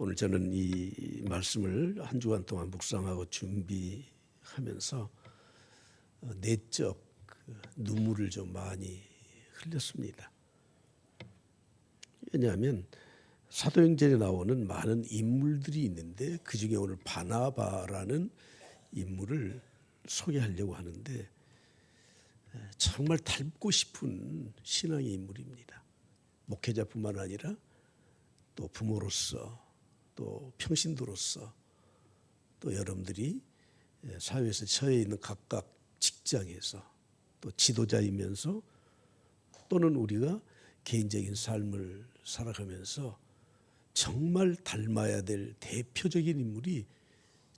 오늘 저는 이 말씀을 한 주간 동안 묵상하고 준비하면서 내적 눈물을 좀 많이 흘렸습니다. 왜냐하면 사도행전에 나오는 많은 인물들이 있는데 그중에 오늘 바나바라는 인물을 소개하려고 하는데 정말 닮고 싶은 신앙의 인물입니다. 목회자뿐만 아니라 또 부모로서 또 평신도로서 또 여러분들이 사회에서 처해 있는 각각 직장에서 또 지도자이면서 또는 우리가 개인적인 삶을 살아가면서 정말 닮아야 될 대표적인 인물이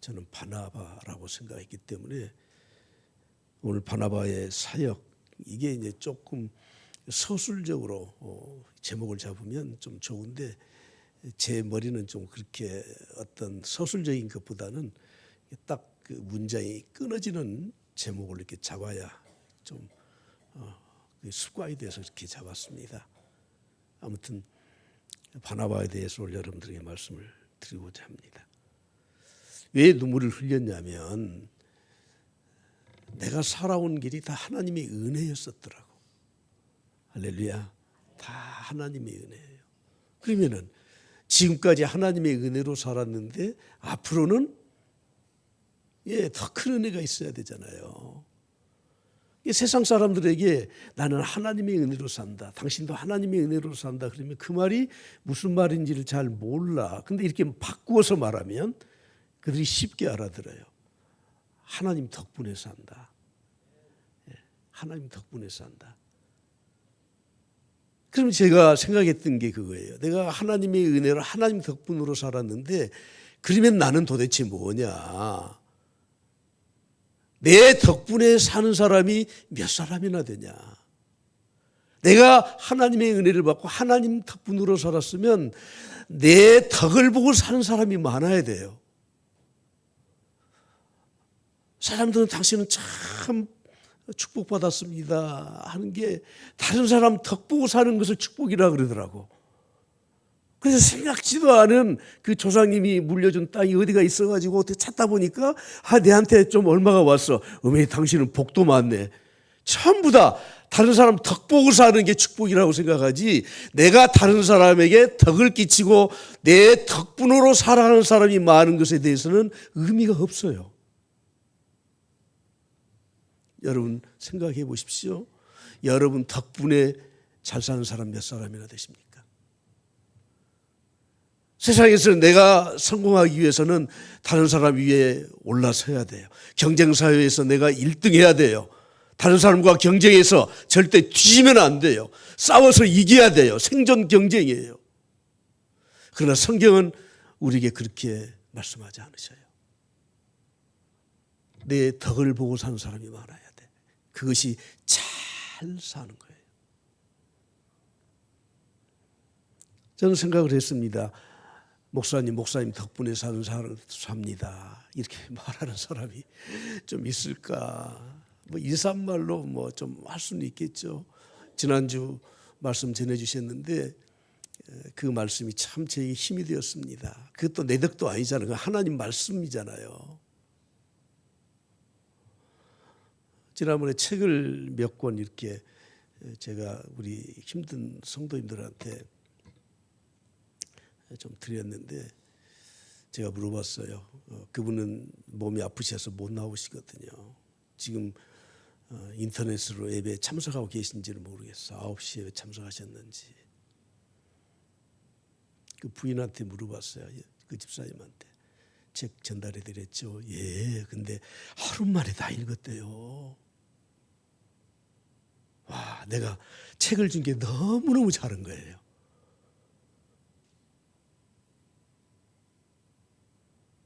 저는 바나바라고 생각했기 때문에 오늘 바나바의 사역 이게 이제 조금 서술적으로 제목을 잡으면 좀 좋은데 제 머리는 좀 그렇게 어떤 서술적인 것보다는 딱 그 문장이 끊어지는 제목을 이렇게 잡아야 좀 습관이 돼서 이렇게 잡았습니다. 아무튼 바나바에 대해서 오늘 여러분들에게 말씀을 드리고자 합니다. 왜 눈물을 흘렸냐면 내가 살아온 길이 다 하나님의 은혜였었더라고. 할렐루야. 다 하나님의 은혜예요. 그러면은 지금까지 하나님의 은혜로 살았는데 앞으로는 더 큰 은혜가 있어야 되잖아요. 세상 사람들에게 나는 하나님의 은혜로 산다. 당신도 하나님의 은혜로 산다. 그러면 그 말이 무슨 말인지를 잘 몰라. 근데 이렇게 바꾸어서 말하면 그들이 쉽게 알아들어요. 하나님 덕분에 산다. 하나님 덕분에 산다. 그럼 제가 생각했던 게 그거예요. 내가 하나님의 은혜로 하나님 덕분으로 살았는데 그러면 나는 도대체 뭐냐? 내 덕분에 사는 사람이 몇 사람이나 되냐? 내가 하나님의 은혜를 받고 하나님 덕분으로 살았으면 내 덕을 보고 사는 사람이 많아야 돼요. 사람들은 당신은 참 축복받았습니다 하는 게 다른 사람 덕 보고 사는 것을 축복이라 그러더라고. 그래서 생각지도 않은 그 조상님이 물려준 땅이 어디가 있어가지고 어떻게 찾다 보니까 내한테 좀 얼마가 왔어. 어머니 당신은 복도 많네. 전부 다 다른 사람 덕 보고 사는 게 축복이라고 생각하지 내가 다른 사람에게 덕을 끼치고 내 덕분으로 살아가는 사람이 많은 것에 대해서는 의미가 없어요. 여러분 생각해 보십시오. 여러분 덕분에 잘 사는 사람 몇 사람이나 되십니까? 세상에서 내가 성공하기 위해서는 다른 사람 위에 올라서야 돼요. 경쟁사회에서 내가 1등 해야 돼요. 다른 사람과 경쟁해서 절대 뒤지면 안 돼요. 싸워서 이겨야 돼요. 생존 경쟁이에요. 그러나 성경은 우리에게 그렇게 말씀하지 않으셔요. 내 덕을 보고 사는 사람이 많아야 돼. 그것이 잘 사는 거예요. 저는 생각을 했습니다. 목사님 덕분에 사는 사람 삽니다. 이렇게 말하는 사람이 좀 있을까? 인사말로 좀 할 수는 있겠죠. 지난주 말씀 전해주셨는데 그 말씀이 참 제게 힘이 되었습니다. 그것도 내 덕도 아니잖아요. 하나님 말씀이잖아요. 지난번에 책을 몇 권 이렇게 제가 우리 힘든 성도님들한테 좀 드렸는데 제가 물어봤어요. 그분은 몸이 아프셔서 못 나오시거든요. 지금 인터넷으로 예배에 참석하고 계신지는 모르겠어. 9시에 참석하셨는지. 그 부인한테 물어봤어요. 그 집사님한테. 책 전달해 드렸죠. 예, 근데 하루 만에 다 읽었대요. 와, 내가 책을 준 게 너무너무 잘한 거예요.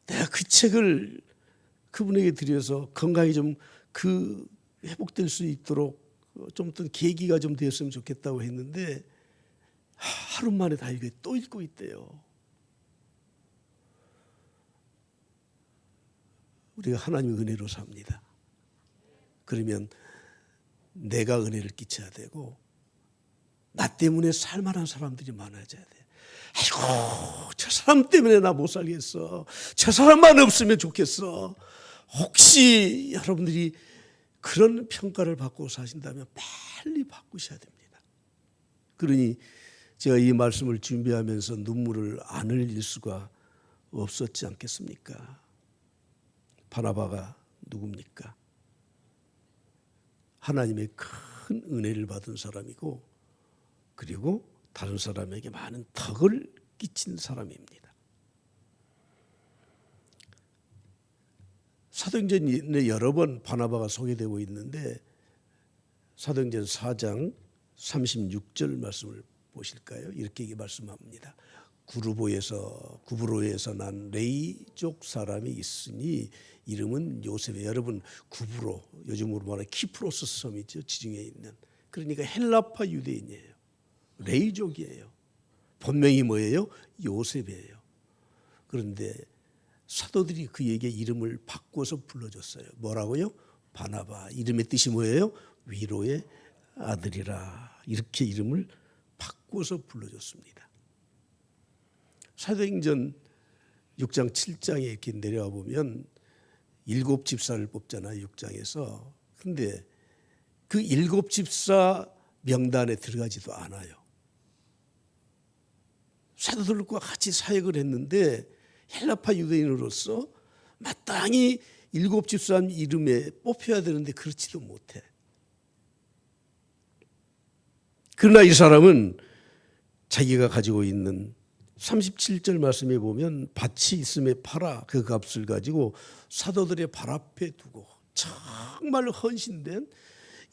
내가 그 책을 그분에게 드려서 건강이 좀 회복될 수 있도록 좀 어떤 계기가 좀 되었으면 좋겠다고 했는데 하루 만에 다 이게 또 읽고 있대요. 우리가 하나님의 은혜로 삽니다. 그러면 내가 은혜를 끼쳐야 되고 나 때문에 살만한 사람들이 많아져야 돼. 아이고, 저 사람 때문에 나 못 살겠어. 저 사람만 없으면 좋겠어. 혹시 여러분들이 그런 평가를 받고 사신다면 빨리 바꾸셔야 됩니다. 그러니 제가 이 말씀을 준비하면서 눈물을 안 흘릴 수가 없었지 않겠습니까? 바나바가 누굽니까? 하나님의 큰 은혜를 받은 사람이고, 그리고 다른 사람에게 많은 덕을 끼친 사람입니다. 사도행전에 여러 번 바나바가 소개되고 있는데 사도행전 4장 36절 말씀을 보실까요? 이렇게 말씀합니다. 구브로에서 난 레이족 사람이 있으니 이름은 요셉이에요. 여러분, 구브로, 요즘으로 말하는 키프로스 섬이죠. 지중해에 있는. 그러니까 헬라파 유대인이에요. 레이족이에요. 본명이 뭐예요? 요셉이에요. 그런데 사도들이 그에게 이름을 바꿔서 불러줬어요. 뭐라고요? 바나바. 이름의 뜻이 뭐예요? 위로의 아들이라. 이렇게 이름을 바꿔서 불러줬습니다. 사도행전 6장 7장에 이렇게 내려와 보면 7 집사를 뽑잖아요. 6장에서. 근데 그 7 집사 명단에 들어가지도 않아요. 사도들과 같이 사역을 했는데 헬라파 유대인으로서 마땅히 7 집사 이름에 뽑혀야 되는데 그렇지도 못해. 그러나 이 사람은 자기가 가지고 있는 37절 말씀에 보면 밭이 있음에 팔아 그 값을 가지고 사도들의 발 앞에 두고 정말 헌신된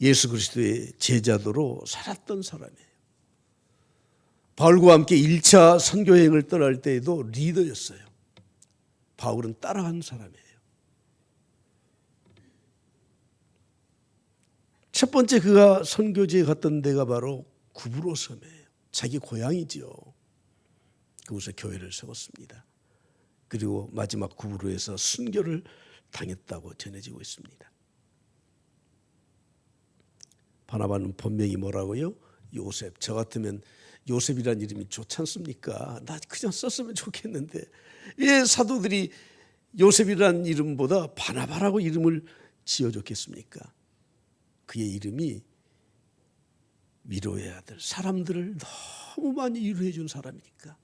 예수 그리스도의 제자도로 살았던 사람이에요. 바울과 함께 1차 선교행을 떠날 때에도 리더였어요. 바울은 따라간 사람이에요. 첫 번째 그가 선교지에 갔던 데가 바로 구브로 섬이에요. 자기 고향이지요. 그곳에 교회를 세웠습니다. 그리고 마지막 구브로에서 순교를 당했다고 전해지고 있습니다. 바나바는 본명이 뭐라고요? 요셉. 저 같으면 요셉이란 이름이 좋지 않습니까? 나 그냥 썼으면 좋겠는데 왜 사도들이 요셉이란 이름보다 바나바라고 이름을 지어줬겠습니까? 그의 이름이 위로의 아들, 사람들을 너무 많이 위로해 준 사람이니까.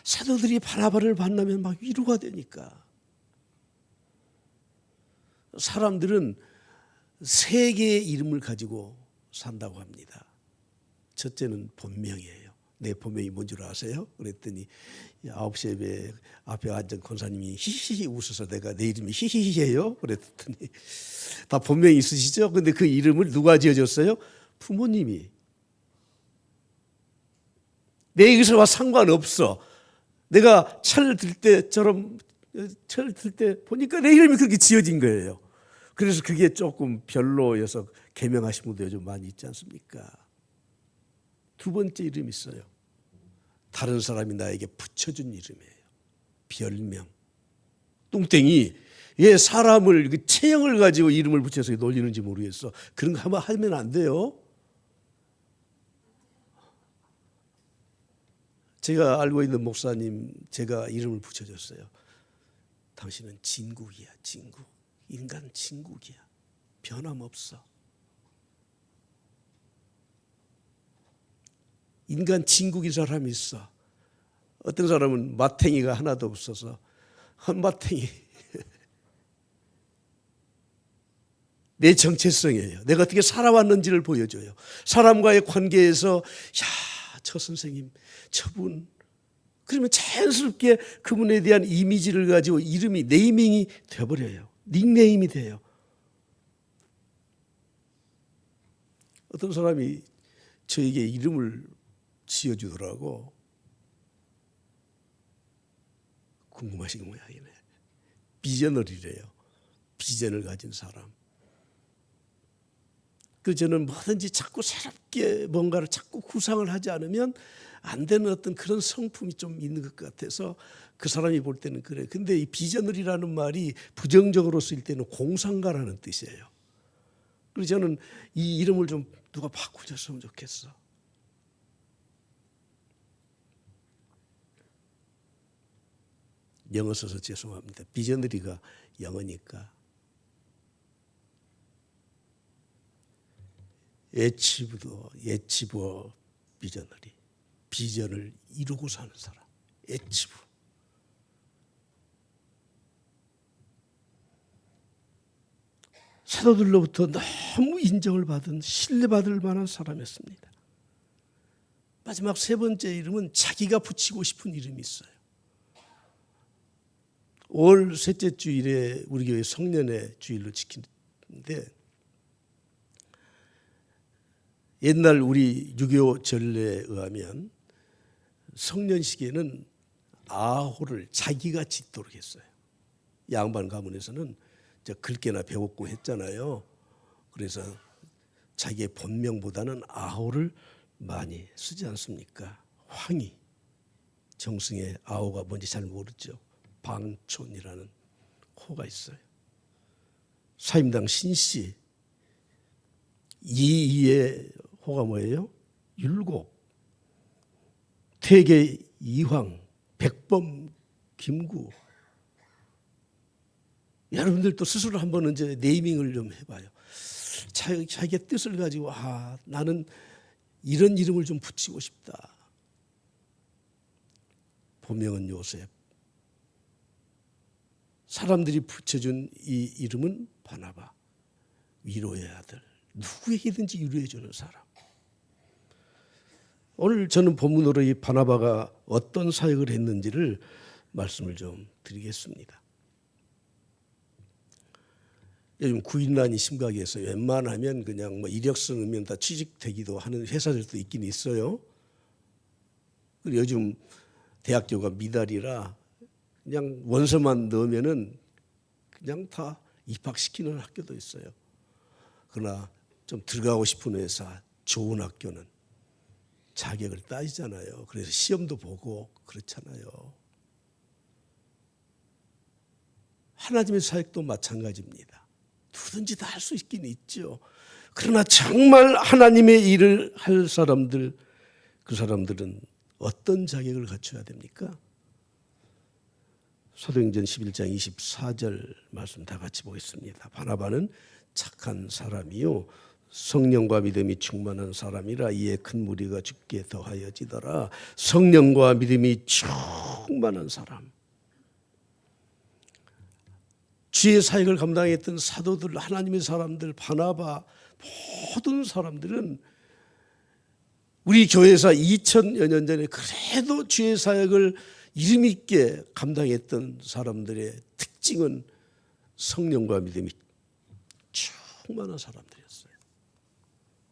사도들이 바나바를 만나면 막 위로가 되니까. 사람들은 세 개의 이름을 가지고 산다고 합니다. 첫째는 본명이에요. 내 본명이 뭔 줄 아세요? 그랬더니 9시 예배 앞에 앉은 권사님이 히히히 웃어서 내가 내 이름이 히히히예요? 그랬더니 다 본명이 있으시죠? 근데 그 이름을 누가 지어줬어요? 부모님이. 내 의사와 상관없어. 내가 철 들 때처럼 철 들 때 보니까 내 이름이 그렇게 지어진 거예요. 그래서 그게 조금 별로여서 개명하신 분도 요즘 많이 있지 않습니까? 두 번째 이름이 있어요. 다른 사람이 나에게 붙여준 이름이에요. 별명. 뚱땡이. 왜 사람을 그 체형을 가지고 이름을 붙여서 놀리는지 모르겠어. 그런 거 하면 안 돼요. 제가 알고 있는 목사님 제가 이름을 붙여줬어요. 당신은 진국이야. 진국. 인간 진국이야. 변함없어. 인간 진국인 사람이 있어. 어떤 사람은 마탱이가 하나도 없어서 헛마탱이. 내 정체성이에요. 내가 어떻게 살아왔는지를 보여줘요. 사람과의 관계에서 저 선생님, 저분. 그러면 자연스럽게 그분에 대한 이미지를 가지고 이름이 네이밍이 되어버려요. 닉네임이 돼요. 어떤 사람이 저에게 이름을 지어주더라고. 궁금하신 모양이네. 비저널이래요. 비전을 가진 사람. 그래서 저는 뭐든지 자꾸 새롭게 뭔가를 자꾸 구상을 하지 않으면 안 되는 어떤 그런 성품이 좀 있는 것 같아서 그 사람이 볼 때는 그래. 근데 이 비저널이라는 말이 부정적으로 쓰일 때는 공상가라는 뜻이에요. 그래서 저는 이 이름을 좀 누가 바꿔줬으면 좋겠어. 영어 써서 죄송합니다. 비저너리가 영어니까. 예치브 비저너리. 비전을 이루고 사는 사람. 예치브. 사도들로부터 너무 인정을 받은 신뢰받을 만한 사람이었습니다. 마지막 세 번째 이름은 자기가 붙이고 싶은 이름이 있어요. 올 셋째 주일에 우리 교회 성년의 주일로 지키는데 옛날 우리 유교 전례에 의하면 성년식에는 아호를 자기가 짓도록 했어요. 양반 가문에서는 글깨나 배웠고 했잖아요. 그래서 자기의 본명보다는 아호를 많이 쓰지 않습니까? 황희, 정승의 아호가 뭔지 잘 모르죠. 방촌이라는 호가 있어요. 사임당 신씨, 이의 호가 뭐예요? 율곡, 태계 이황, 백범 김구. 여러분들도 스스로 한번 이제 네이밍을 좀 해봐요. 자기의 뜻을 가지고 나는 이런 이름을 좀 붙이고 싶다. 본명은 요셉. 사람들이 붙여준 이 이름은 바나바. 위로의 아들. 누구에게든지 위로해주는 사람. 오늘 저는 본문으로 이 바나바가 어떤 사역을 했는지를 말씀을 좀 드리겠습니다. 요즘 구인난이 심각해 해서 웬만하면 그냥 이력서 넣으면 다 취직되기도 하는 회사들도 있긴 있어요. 그리고 요즘 대학교가 미달이라 그냥 원서만 넣으면은 그냥 다 입학시키는 학교도 있어요. 그러나 좀 들어가고 싶은 회사, 좋은 학교는 자격을 따지잖아요. 그래서 시험도 보고 그렇잖아요. 하나님의 사역도 마찬가지입니다. 누구든지 다 할 수 있긴 있죠. 그러나 정말 하나님의 일을 할 사람들, 그 사람들은 어떤 자격을 갖춰야 됩니까? 사도행전 11장 24절 말씀 다 같이 보겠습니다. 바나바는 착한 사람이요 성령과 믿음이 충만한 사람이라 이에 큰 무리가 죽게 더하여지더라. 성령과 믿음이 충만한 사람. 주의 사역을 감당했던 사도들, 하나님의 사람들, 바나바 모든 사람들은 우리 교회에서 2000여 년 전에 그래도 주의 사역을 이름 있게 감당했던 사람들의 특징은 성령과 믿음이 충만한 사람들이었어요.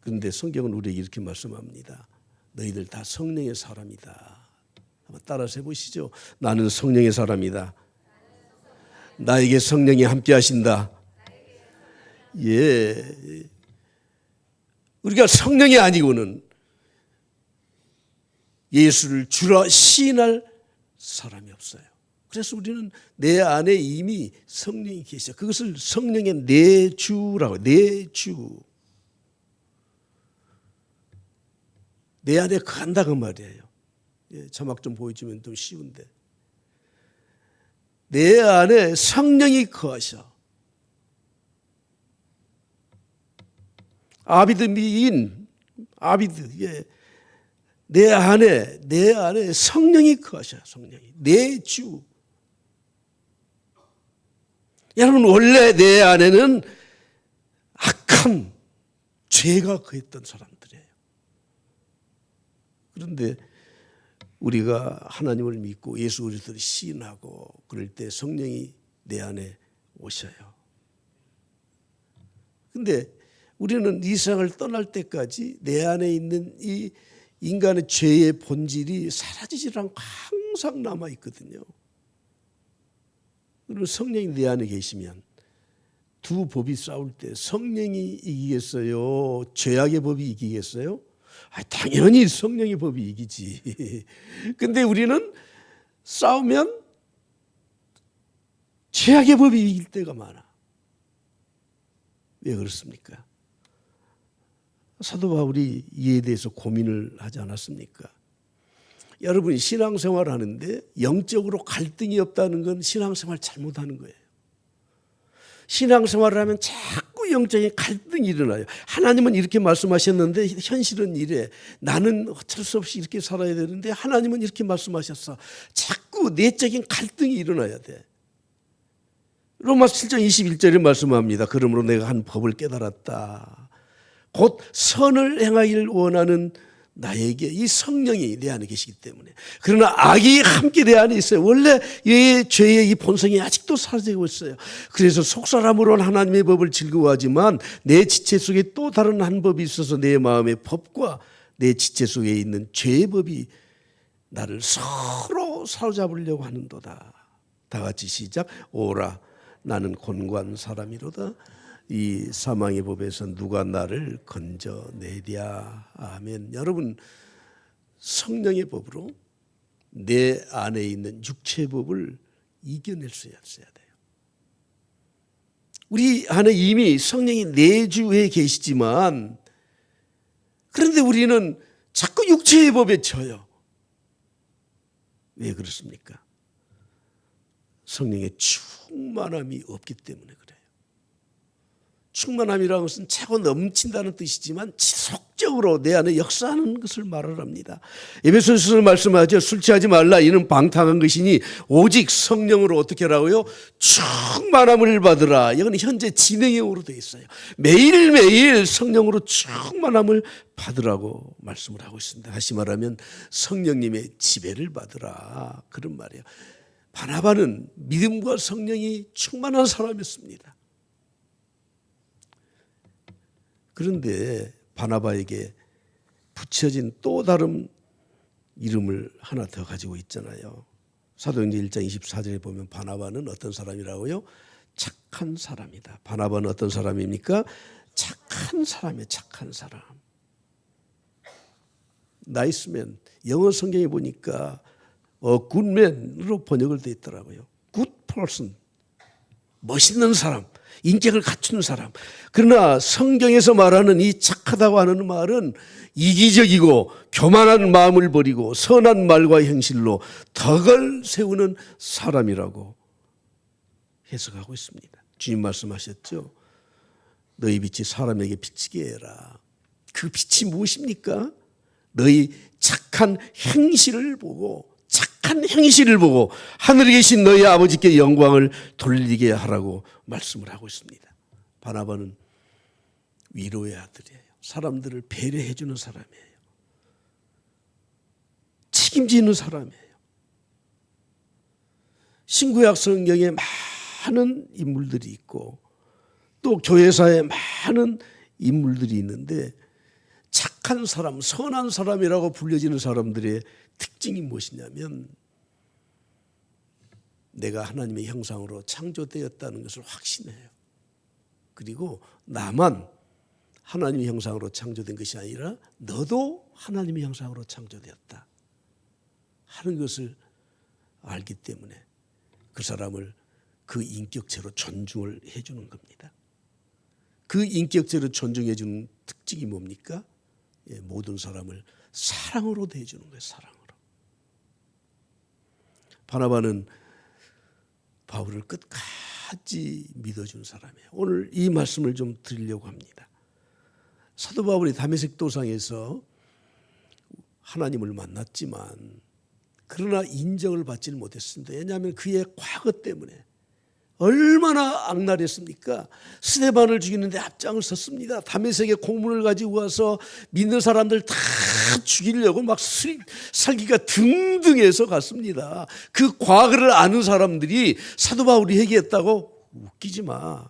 그런데 성경은 우리에게 이렇게 말씀합니다. 너희들 다 성령의 사람이다. 한번 따라서 해보시죠. 나는 성령의 사람이다. 나에게 성령이 함께 하신다. 예. 우리가 성령이 아니고는 예수를 주라 시인할 사람이 없어요. 그래서 우리는 내 안에 이미 성령이 계셔. 그것을 성령의 내주라고. 내주. 내 안에 거한다고 말이에요. 예, 자막 좀 보여주면 좀 쉬운데. 내 안에 성령이 거하셔. 아비드 미인, 아비드, 예. 내 안에 성령이 거하셔. 성령이. 내 주. 여러분, 원래 내 안에는 악한 죄가 거했던 사람들이에요. 그런데 우리가 하나님을 믿고 예수 그리스도를 시인하고 그럴 때 성령이 내 안에 오셔요. 그런데 우리는 이 세상을 떠날 때까지 내 안에 있는 이 인간의 죄의 본질이 사라지질 않고 항상 남아 있거든요. 그러면 성령이 내 안에 계시면 두 법이 싸울 때 성령이 이기겠어요? 죄악의 법이 이기겠어요? 당연히 성령의 법이 이기지. 근데 우리는 싸우면 죄악의 법이 이길 때가 많아. 왜 그렇습니까? 사도 바울이 이에 대해서 고민을 하지 않았습니까? 여러분이 신앙생활 하는데 영적으로 갈등이 없다는 건 신앙생활 잘못하는 거예요. 신앙생활을 하면 자꾸 영적인 갈등이 일어나요. 하나님은 이렇게 말씀하셨는데 현실은 이래. 나는 어쩔 수 없이 이렇게 살아야 되는데 하나님은 이렇게 말씀하셨어. 자꾸 내적인 갈등이 일어나야 돼. 로마서 7장 21절에 말씀합니다. 그러므로 내가 한 법을 깨달았다. 곧 선을 행하기를 원하는 나에게 이 성령이 내 안에 계시기 때문에. 그러나 악이 함께 내 안에 있어요. 원래 이 죄의 이 본성이 아직도 사라지고 있어요. 그래서 속사람으로는 하나님의 법을 즐거워하지만 내 지체 속에 또 다른 한 법이 있어서 내 마음의 법과 내 지체 속에 있는 죄의 법이 나를 서로 사로잡으려고 하는도다. 다 같이 시작. 오라 나는 곤고한 사람이로다. 이 사망의 법에서 누가 나를 건져내랴. 아멘. 여러분, 성령의 법으로 내 안에 있는 육체의 법을 이겨낼 수 있어야 돼요. 우리 안에 이미 성령이 내주에 계시지만 그런데 우리는 자꾸 육체의 법에 져요. 왜 그렇습니까? 성령의 충만함이 없기 때문에 그래요. 충만함이라는 것은 차고 넘친다는 뜻이지만 지속적으로 내 안에 역사하는 것을 말합니다. 에베소서에서 말씀하죠. 술 취하지 말라. 이는 방탕한 것이니 오직 성령으로 어떻게 하라고요? 충만함을 받으라. 이건 현재 진행형으로 되어 있어요. 매일매일 성령으로 충만함을 받으라고 말씀을 하고 있습니다. 다시 말하면 성령님의 지배를 받으라. 그런 말이에요. 바나바는 믿음과 성령이 충만한 사람이었습니다. 그런데 바나바에게 붙여진 또 다른 이름을 하나 더 가지고 있잖아요. 사도행전 1장 24절에 보면 바나바는 어떤 사람이라고요? 착한 사람이다. 바나바는 어떤 사람입니까? 착한 사람이에요. 착한 사람. 나이스맨. 영어 성경에 보니까 굿맨으로 번역을 돼 있더라고요. good person. 멋있는 사람. 인격을 갖추는 사람. 그러나 성경에서 말하는 이 착하다고 하는 말은 이기적이고 교만한 마음을 버리고 선한 말과 행실로 덕을 세우는 사람이라고 해석하고 있습니다. 주님 말씀하셨죠. 너희 빛이 사람에게 비치게 해라. 그 빛이 무엇입니까? 너희 착한 행실을 보고 하늘에 계신 너희 아버지께 영광을 돌리게 하라고 말씀을 하고 있습니다. 바나바는 위로의 아들이에요. 사람들을 배려해 주는 사람이에요. 책임지는 사람이에요. 신구약 성경에 많은 인물들이 있고 또 교회사에 많은 인물들이 있는데 착한 사람, 선한 사람이라고 불려지는 사람들의 특징이 무엇이냐면 내가 하나님의 형상으로 창조되었다는 것을 확신해요. 그리고 나만 하나님의 형상으로 창조된 것이 아니라 너도 하나님의 형상으로 창조되었다 하는 것을 알기 때문에 그 사람을 그 인격체로 존중을 해주는 겁니다. 그 인격체로 존중해주는 특징이 뭡니까? 모든 사람을 사랑으로 대해주는 거예요. 사랑으로. 바나바는 바울을 끝까지 믿어준 사람이에요. 오늘 이 말씀을 좀 드리려고 합니다. 사도 바울이 다메섹 도상에서 하나님을 만났지만 그러나 인정을 받지를 못했습니다. 왜냐하면 그의 과거 때문에 얼마나 악랄했습니까? 스데반을 죽이는데 앞장을 섰습니다. 다메섹에 공문을 가지고 와서 믿는 사람들 다 죽이려고 막 살기가 등등해서 갔습니다. 그 과거를 아는 사람들이 사도 바울이 얘기했다고 웃기지 마.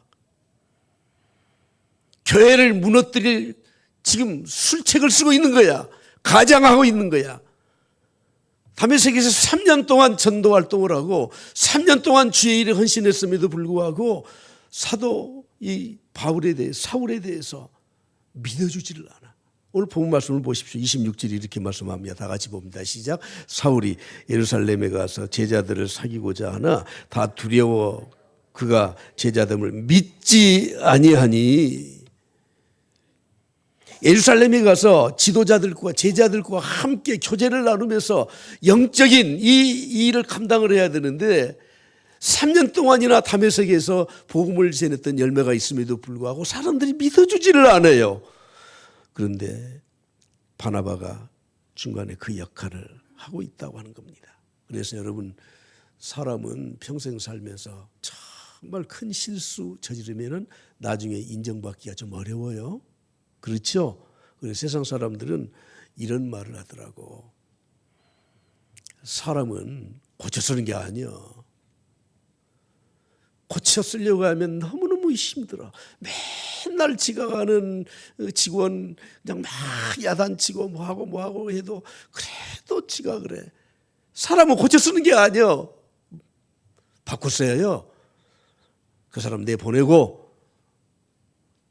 교회를 무너뜨릴 지금 술책을 쓰고 있는 거야. 가장하고 있는 거야. 다메섹에서 3년 동안 전도 활동을 하고 3년 동안 주의 일에 헌신했음에도 불구하고 사도 이 바울에 대해 사울에 대해서 믿어주지를 않아. 오늘 본 말씀을 보십시오. 26절이 이렇게 말씀합니다. 다 같이 봅니다. 시작. 사울이 예루살렘에 가서 제자들을 사귀고자 하나 다 두려워 그가 제자됨을 믿지 아니하니. 예루살렘에 가서 지도자들과 제자들과 함께 교제를 나누면서 영적인 이 일을 감당을 해야 되는데 3년 동안이나 다메섹에서 복음을 전했던 열매가 있음에도 불구하고 사람들이 믿어주지를 않아요. 그런데 바나바가 중간에 그 역할을 하고 있다고 하는 겁니다. 그래서 여러분, 사람은 평생 살면서 정말 큰 실수 저지르면은 나중에 인정받기가 좀 어려워요. 그렇죠? 그래서 세상 사람들은 이런 말을 하더라고. 사람은 고쳐 쓰는 게 아니야. 고쳐 쓰려고 하면 너무너무 힘들어. 맨날 지각하는 직원 그냥 막 야단치고 뭐하고 해도 그래도 지각을 해. 사람은 고쳐 쓰는 게 아니야. 바꿔 써야요. 그 사람 내보내고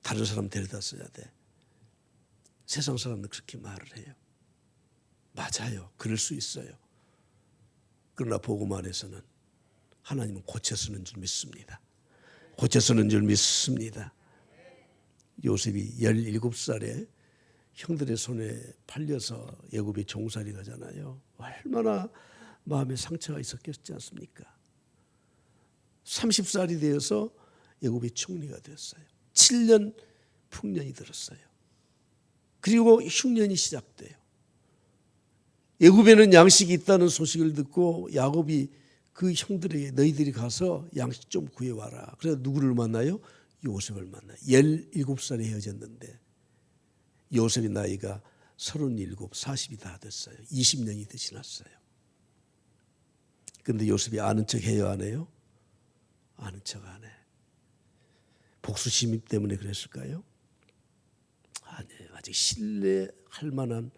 다른 사람 데려다 써야 돼. 세상 사람은 그렇게 말을 해요. 맞아요. 그럴 수 있어요. 그러나 복음 안에서는 하나님은 고쳐 쓰는 줄 믿습니다. 고쳐 쓰는 줄 믿습니다. 요셉이 17살에 형들의 손에 팔려서 애굽에 종살이 가잖아요. 얼마나 마음에 상처가 있었겠지 않습니까? 30살이 되어서 애굽의 총리가 되었어요. 7년 풍년이 들었어요. 그리고 흉년이 시작돼요. 애굽에는 양식이 있다는 소식을 듣고 야곱이 그 형들에게 너희들이 가서 양식 좀 구해와라. 그래서 누구를 만나요? 요셉을 만나요. 17살에 헤어졌는데 요셉의 나이가 37, 40이 다 됐어요. 20년이 더 지났어요. 그런데 요셉이 아는 척 해요, 안 해요? 아는 척 안 해. 복수심 때문에 그랬을까요? 아니에요. 아직 신뢰할 만한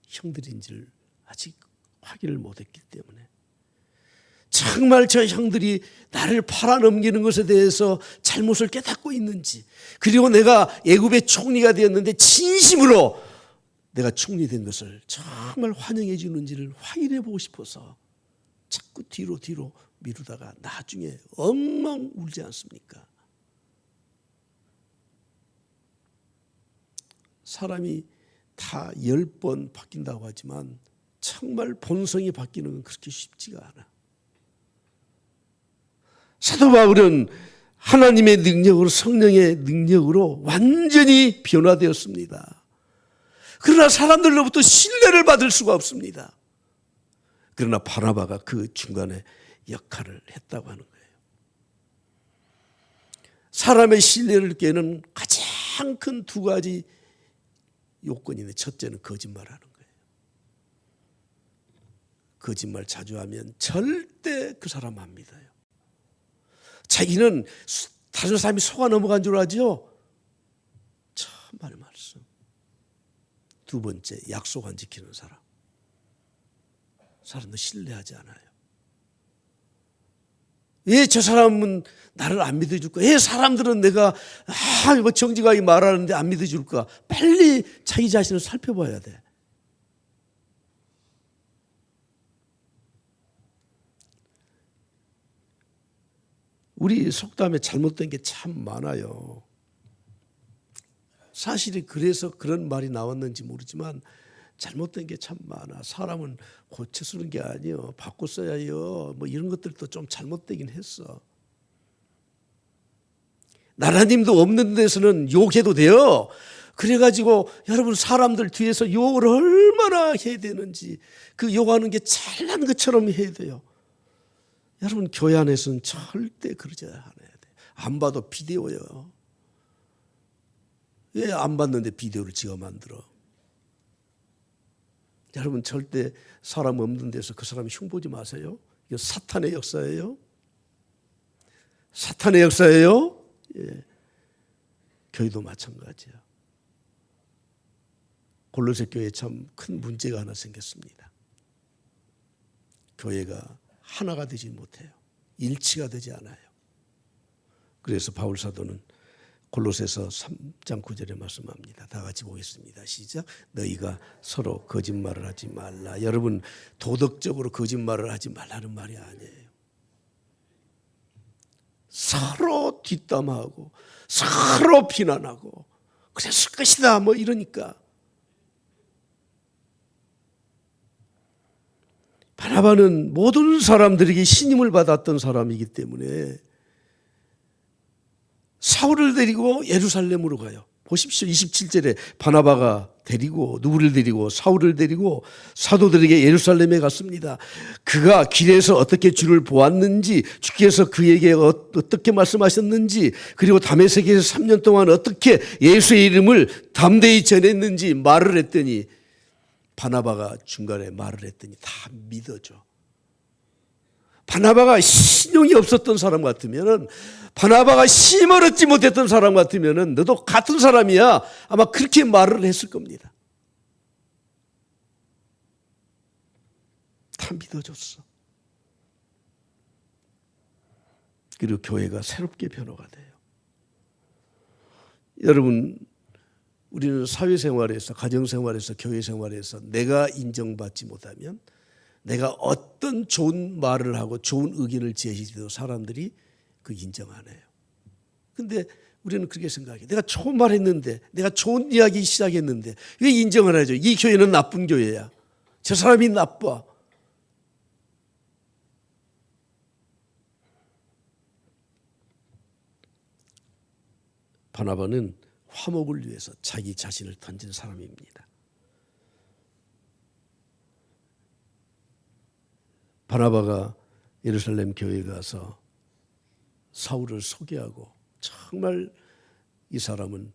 형들인지를 아직 확인을 못했기 때문에. 정말 저 형들이 나를 팔아넘기는 것에 대해서 잘못을 깨닫고 있는지, 그리고 내가 애굽의 총리가 되었는데 진심으로 내가 총리 된 것을 정말 환영해 주는지를 확인해 보고 싶어서 자꾸 뒤로 미루다가 나중에 엉망 울지 않습니까? 사람이 다 10번 바뀐다고 하지만 정말 본성이 바뀌는 건 그렇게 쉽지가 않아. 사도 바울은 하나님의 능력으로, 성령의 능력으로 완전히 변화되었습니다. 그러나 사람들로부터 신뢰를 받을 수가 없습니다. 그러나 바나바가 그 중간에 역할을 했다고 하는 거예요. 사람의 신뢰를 깨는 가장 큰 두 가지 요건이 있는데, 첫째는 거짓말하는 거예요. 거짓말 자주 하면 절대 그 사람 안 믿어요. 자기는 다른 사람이 속아 넘어간 줄 알죠? 참말의 말씀. 두 번째, 약속 안 지키는 사람. 사람도 신뢰하지 않아요. 왜 저 사람은 나를 안 믿어줄까? 왜 사람들은 내가 뭐 정직하게 말하는데 안 믿어줄까? 빨리 자기 자신을 살펴봐야 돼. 우리 속담에 잘못된 게 참 많아요. 사실이 그래서 그런 말이 나왔는지 모르지만 잘못된 게 참 많아. 사람은 고쳐 쓰는 게 아니에요. 바꿔 써야 해요. 뭐 이런 것들도 좀 잘못되긴 했어. 나라님도 없는 데서는 욕해도 돼요. 그래가지고 여러분, 사람들 뒤에서 욕을 얼마나 해야 되는지, 그 욕하는 게 잘난 것처럼 해야 돼요. 여러분, 교회 안에서는 절대 그러지 않아야 돼요. 안 봐도 비디오예요. 왜 안 봤는데 비디오를 지어 만들어? 여러분, 절대 사람 없는 데서 그 사람 흉보지 마세요. 이거 사탄의 역사예요. 사탄의 역사예요. 예. 교회도 마찬가지야. 골로새 교회에 참 큰 문제가 하나 생겼습니다. 교회가 하나가 되지 못해요. 일치가 되지 않아요. 그래서 바울 사도는 골로새서 3장 9절에 말씀합니다. 다 같이 보겠습니다. 시작. 너희가 서로 거짓말을 하지 말라. 여러분, 도덕적으로 거짓말을 하지 말라는 말이 아니에요. 서로 뒷담화하고 서로 비난하고 그랬을 것이다 뭐 이러니까 바나바는 모든 사람들에게 신임을 받았던 사람이기 때문에 사울을 데리고 예루살렘으로 가요. 보십시오. 27절에 바나바가 데리고 누구를 데리고 사울을 데리고 사도들에게 예루살렘에 갔습니다. 그가 길에서 어떻게 주를 보았는지, 주께서 그에게 어떻게 말씀하셨는지, 그리고 다메섹에서 3년 동안 어떻게 예수의 이름을 담대히 전했는지 말을 했더니, 바나바가 중간에 말을 했더니 다 믿어줘. 바나바가 신용이 없었던 사람 같으면은, 바나바가 힘을 얻지 못했던 사람 같으면은 너도 같은 사람이야 아마 그렇게 말을 했을 겁니다. 다 믿어줬어. 그리고 교회가 새롭게 변화가 돼요. 여러분, 우리는 사회생활에서, 가정생활에서, 교회생활에서 내가 인정받지 못하면 내가 어떤 좋은 말을 하고 좋은 의견을 제시해도 사람들이 그 인정 안 해요. 근데 우리는 그렇게 생각해요. 내가 좋은 말 했는데, 내가 좋은 이야기 시작했는데 왜 인정을 하죠? 이 교회는 나쁜 교회야. 저 사람이 나빠. 바나바는 화목을 위해서 자기 자신을 던진 사람입니다. 바나바가 예루살렘 교회에 가서 사울을 소개하고 정말 이 사람은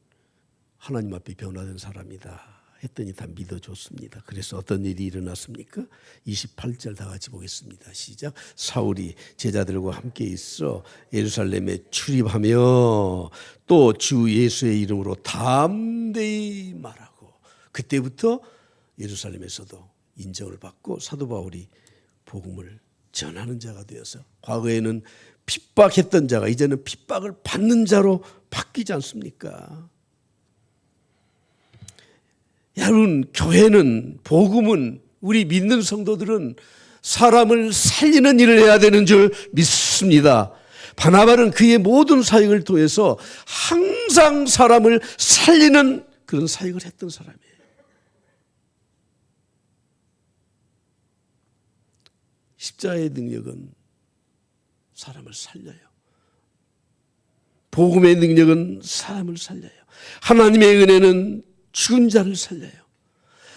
하나님 앞에 변화된 사람이다 했더니 다 믿어줬습니다. 그래서 어떤 일이 일어났습니까? 28절 다 같이 보겠습니다. 시작. 사울이 제자들과 함께 있어 예루살렘에 출입하며 또 주 예수의 이름으로 담대히 말하고, 그때부터 예루살렘에서도 인정을 받고 사도 바울이 복음을 전하는 자가 되어서, 과거에는 핍박했던 자가 이제는 핍박을 받는 자로 바뀌지 않습니까? 여러분, 교회는, 복음은, 우리 믿는 성도들은 사람을 살리는 일을 해야 되는 줄 믿습니다. 바나바는 그의 모든 사역을 통해서 항상 사람을 살리는 그런 사역을 했던 사람이에요. 십자가의 능력은 사람을 살려요. 복음의 능력은 사람을 살려요. 하나님의 은혜는 죽은 자를 살려요.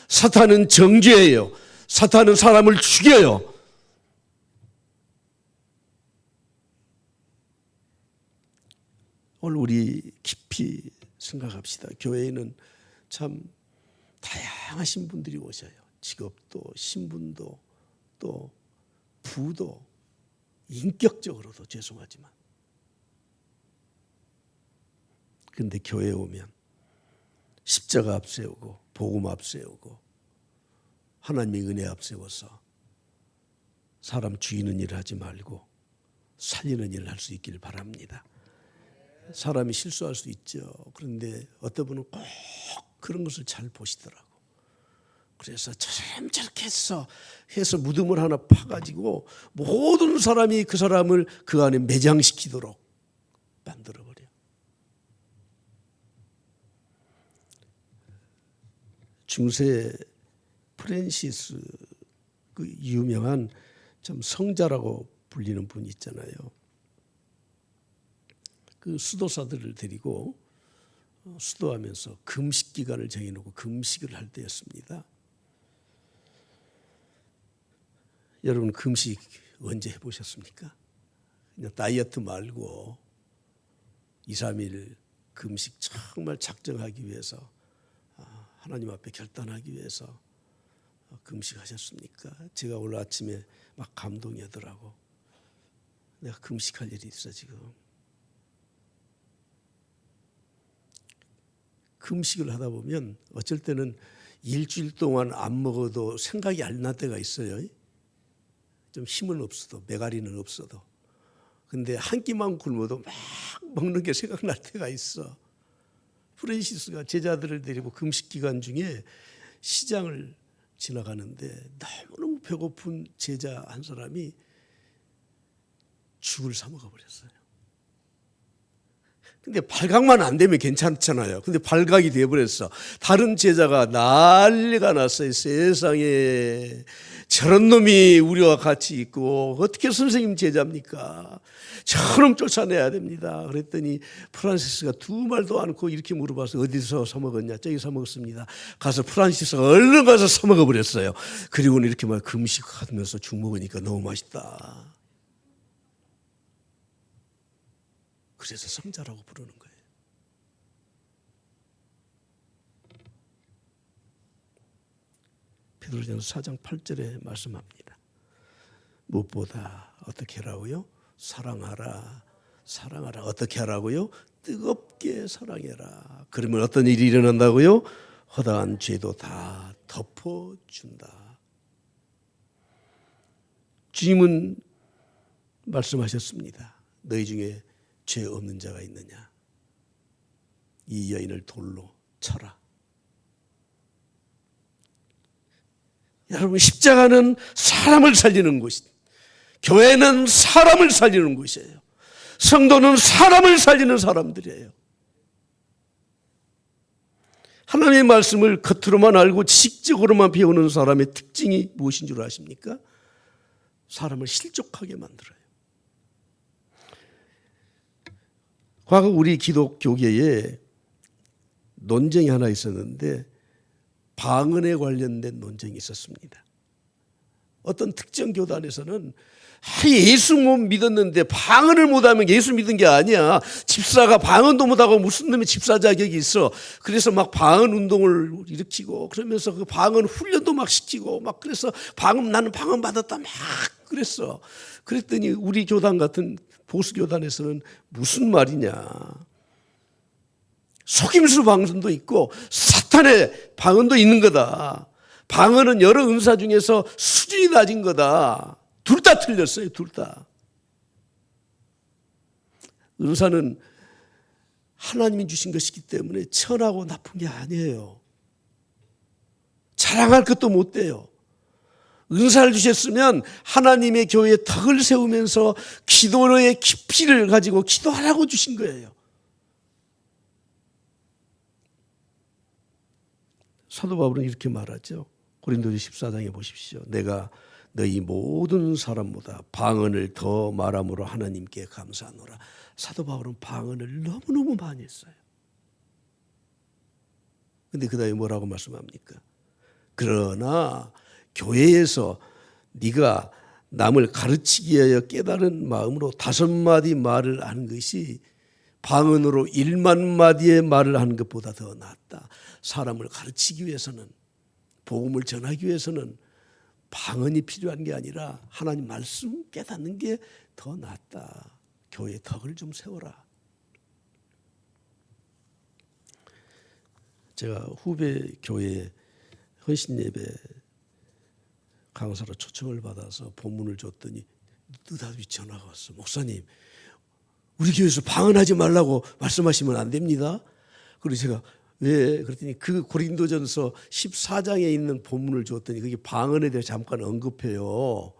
사탄은 정죄예요. 사탄은 사람을 죽여요. 오늘 우리 깊이 생각합시다. 교회에는 참 다양하신 분들이 오셔요. 직업도, 신분도, 또 부도, 인격적으로도 죄송하지만. 그런데 교회에 오면 십자가 앞세우고 복음 앞세우고 하나님의 은혜 앞세워서 사람 죽이는 일을 하지 말고 살리는 일을 할 수 있기를 바랍니다. 사람이 실수할 수 있죠. 그런데 어떤 분은 꼭 그런 것을 잘 보시더라고. 그래서 저처럼 저렇게 해서 무덤을 하나 파가지고 모든 사람이 그 사람을 그 안에 매장시키도록 만들어버려. 중세 프랜시스, 그 유명한 참 성자라고 불리는 분이 있잖아요. 그 수도사들을 데리고 수도하면서 금식 기간을 정해놓고 금식을 할 때였습니다. 여러분, 금식 언제 해보셨습니까? 그냥 다이어트 말고 2, 3일 금식 정말 작정하기 위해서, 하나님 앞에 결단하기 위해서 금식하셨습니까? 제가 오늘 아침에 막 감동이 오더라고. 내가 금식할 일이 있어 지금. 금식을 하다 보면 어쩔 때는 일주일 동안 안 먹어도 생각이 안 날 때가 있어요. 좀 힘은 없어도, 메가리는 없어도. 근데 한 끼만 굶어도 막 먹는 게 생각날 때가 있어. 프랜시스가 제자들을 데리고 금식 기간 중에 시장을 지나가는데 너무너무 배고픈 제자 한 사람이 죽을 사 먹어버렸어요. 근데 발각만 안 되면 괜찮잖아요. 근데 발각이 돼버렸어. 다른 제자가 난리가 났어요. 세상에 저런 놈이 우리와 같이 있고 어떻게 선생님 제자입니까? 저놈 쫓아내야 됩니다. 그랬더니 프란시스가 두 말도 않고 이렇게 물어봐서 어디서 사먹었냐? 저기 사먹었습니다. 가서 프란시스가 얼른 가서 사먹어버렸어요. 그리고는 이렇게 막 금식하면서 죽 먹으니까 너무 맛있다. 그래서 성자라고 부르는 거예요. 베드로전서 4장 8절에 말씀합니다. 무엇보다 어떻게 하라고요? 사랑하라. 사랑하라. 어떻게 하라고요? 뜨겁게 사랑해라. 그러면 어떤 일이 일어난다고요? 허다한 죄도 다 덮어준다. 주님은 말씀하셨습니다. 너희 중에 죄 없는 자가 있느냐? 이 여인을 돌로 쳐라. 여러분, 십자가는 사람을 살리는 곳이다. 교회는 사람을 살리는 곳이에요. 성도는 사람을 살리는 사람들이에요. 하나님의 말씀을 겉으로만 알고 지식적으로만 배우는 사람의 특징이 무엇인 줄 아십니까? 사람을 실족하게 만들어요. 과거 우리 기독교계에 논쟁이 하나 있었는데 방언에 관련된 논쟁이 있었습니다. 어떤 특정 교단에서는 예수 못 믿었는데 방언을 못하면 예수 믿은 게 아니야. 집사가 방언도 못하고 무슨 놈의 집사 자격이 있어. 그래서 막 방언 운동을 일으키고 그러면서 그 방언 훈련도 막 시키고 막 그래서 나는 방언 받았다 막 그랬어. 그랬더니 우리 교단 같은 보수 교단에서는 무슨 말이냐. 속임수 방언도 있고 사탄의 방언도 있는 거다. 방언은 여러 은사 중에서 수준이 낮은 거다. 둘 다 틀렸어요. 둘 다. 은사는 하나님이 주신 것이기 때문에 천하고 나쁜 게 아니에요. 자랑할 것도 못 돼요. 은사를 주셨으면 하나님의 교회에 덕을 세우면서 기도의 깊이를 가지고 기도하라고 주신 거예요. 사도 바울은 이렇게 말하죠. 고린도서 14장에 보십시오. 내가 너희 모든 사람보다 방언을 더 말함으로 하나님께 감사하노라. 사도 바울은 방언을 너무너무 많이 했어요. 그런데 그 다음에 뭐라고 말씀합니까? 그러나 교회에서 네가 남을 가르치기 위하여 깨달은 마음으로 5마디 말을 하는 것이 방언으로 1만마디의 말을 하는 것보다 더 낫다. 사람을 가르치기 위해서는, 복음을 전하기 위해서는 방언이 필요한 게 아니라 하나님 말씀 깨닫는 게 더 낫다. 교회에 덕을 좀 세워라. 제가 후배 교회 헌신예배 강사로 초청을 받아서 본문을 줬더니 느닷없이 전화가 왔어. 목사님, 우리 교회에서 방언하지 말라고 말씀하시면 안 됩니다. 그래서 제가 왜? 그랬더니 그 고린도전서 14장에 있는 본문을 줬더니 그게 방언에 대해 잠깐 언급해요.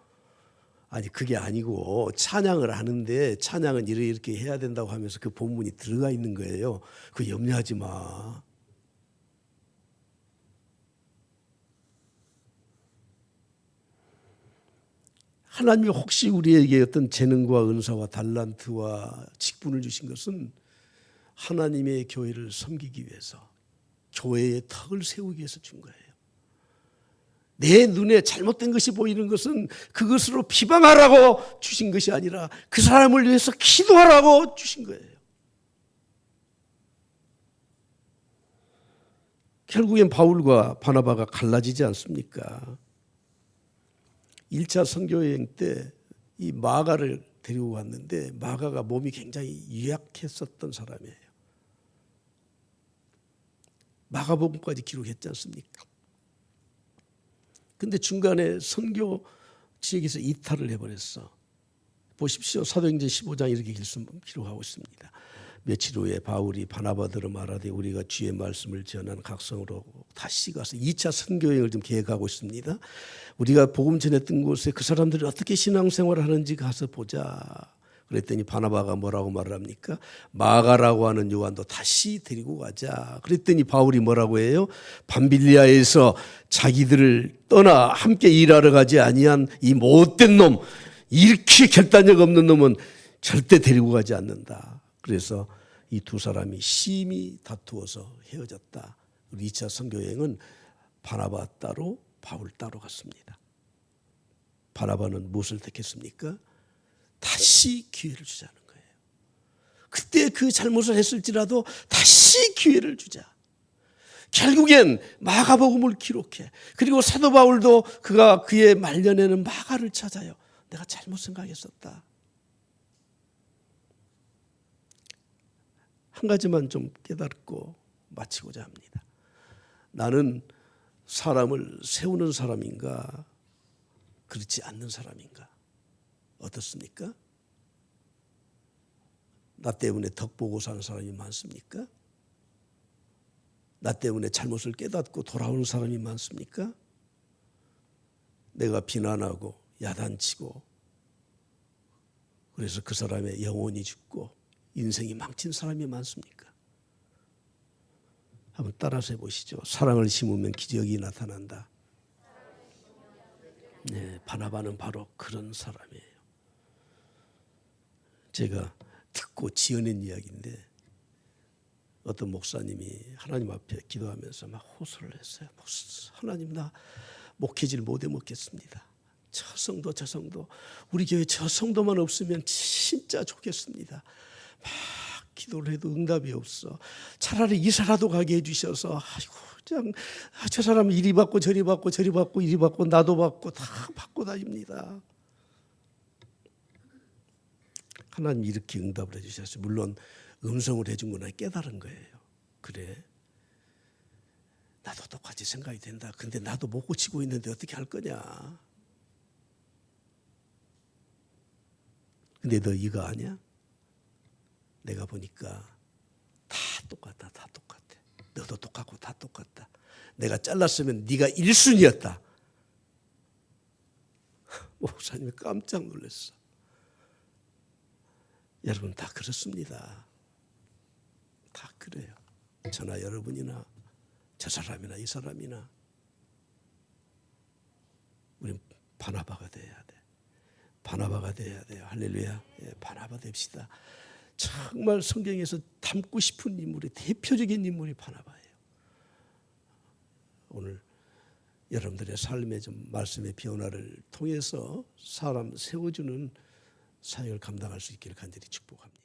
아니 그게 아니고 찬양을 하는데 찬양은 이렇게 해야 된다고 하면서 그 본문이 들어가 있는 거예요. 그거 염려하지 마. 하나님이 혹시 우리에게 어떤 재능과 은사와 달란트와 직분을 주신 것은 하나님의 교회를 섬기기 위해서, 교회의 덕을 세우기 위해서 준 거예요. 내 눈에 잘못된 것이 보이는 것은 그것으로 비방하라고 주신 것이 아니라 그 사람을 위해서 기도하라고 주신 거예요. 결국엔 바울과 바나바가 갈라지지 않습니까? 1차 선교여행 때 이 마가를 데리고 왔는데 마가가 몸이 굉장히 유약했었던 사람이에요. 마가복음까지 기록했지 않습니까? 근데 중간에 선교 지역에서 이탈을 해버렸어. 보십시오. 사도행전 15장 이렇게 기록하고 있습니다. 며칠 후에 바울이 바나바더러 말하되 우리가 주의 말씀을 전한 각성으로 다시 가서 2차 선교여행을 좀 계획하고 있습니다. 우리가 복음 전했던 곳에 그 사람들이 어떻게 신앙생활을 하는지 가서 보자. 그랬더니 바나바가 뭐라고 말을 합니까? 마가라고 하는 요한도 다시 데리고 가자. 그랬더니 바울이 뭐라고 해요? 밤빌리아에서 자기들을 떠나 함께 일하러 가지 아니한 이 못된 놈, 이렇게 결단력 없는 놈은 절대 데리고 가지 않는다. 그래서 이 두 사람이 심히 다투어서 헤어졌다. 우리 2차 선교여행은 바나바 따로 바울 따로 갔습니다. 바나바는 무엇을 택했습니까? 다시 기회를 주자는 거예요. 그때 그 잘못을 했을지라도 다시 기회를 주자. 결국엔 마가복음을 기록해. 그리고 사도 바울도 그가 그의 말년에는 마가를 찾아요. 내가 잘못 생각했었다. 한 가지만 좀 깨닫고 마치고자 합니다. 나는 사람을 세우는 사람인가, 그렇지 않는 사람인가? 어떻습니까? 나 때문에 덕보고 사는 사람이 많습니까? 나 때문에 잘못을 깨닫고 돌아오는 사람이 많습니까? 내가 비난하고 야단치고 그래서 그 사람의 영혼이 죽고 인생이 망친 사람이 많습니까? 한번 따라서 해보시죠. 사랑을 심으면 기적이 나타난다. 네, 바나바는 바로 그런 사람이에요. 제가 듣고 지어낸 이야기인데 어떤 목사님이 하나님 앞에 기도하면서 막 호소를 했어요. 하나님, 나 목회질 못해 먹겠습니다. 저 성도 우리 교회 저 성도만 없으면 진짜 좋겠습니다. 막 기도를 해도 응답이 없어. 차라리 이사라도 가게 해주셔서 아이고 그냥 저 사람은 이리 받고 저리 받고 저리 받고 이리 받고 나도 받고 다 받고 다닙니다. 하나님 이렇게 응답을 해주셨어요. 물론 음성을 해준 건 깨달은 거예요. 그래, 나도 똑같이 생각이 된다. 근데 나도 못 고치고 있는데 어떻게 할 거냐. 근데 너 이거 아냐? 내가 보니까 다 똑같다. 다 똑같아. 너도 똑같고 다 똑같다. 내가 잘랐으면 네가 1순위였다. 목사님이 깜짝 놀랐어. 여러분 다 그렇습니다. 다 그래요. 저나 여러분이나 저 사람이나 이 사람이나 우린 바나바가 돼야 돼. 바나바가 돼야 돼요. 할렐루야. 예, 바나바 됩시다. 정말 성경에서 닮고 싶은 인물의 대표적인 인물이 바나바예요. 오늘 여러분들의 삶의 좀 말씀의 변화를 통해서 사람 세워주는 사역을 감당할 수 있기를 간절히 축복합니다.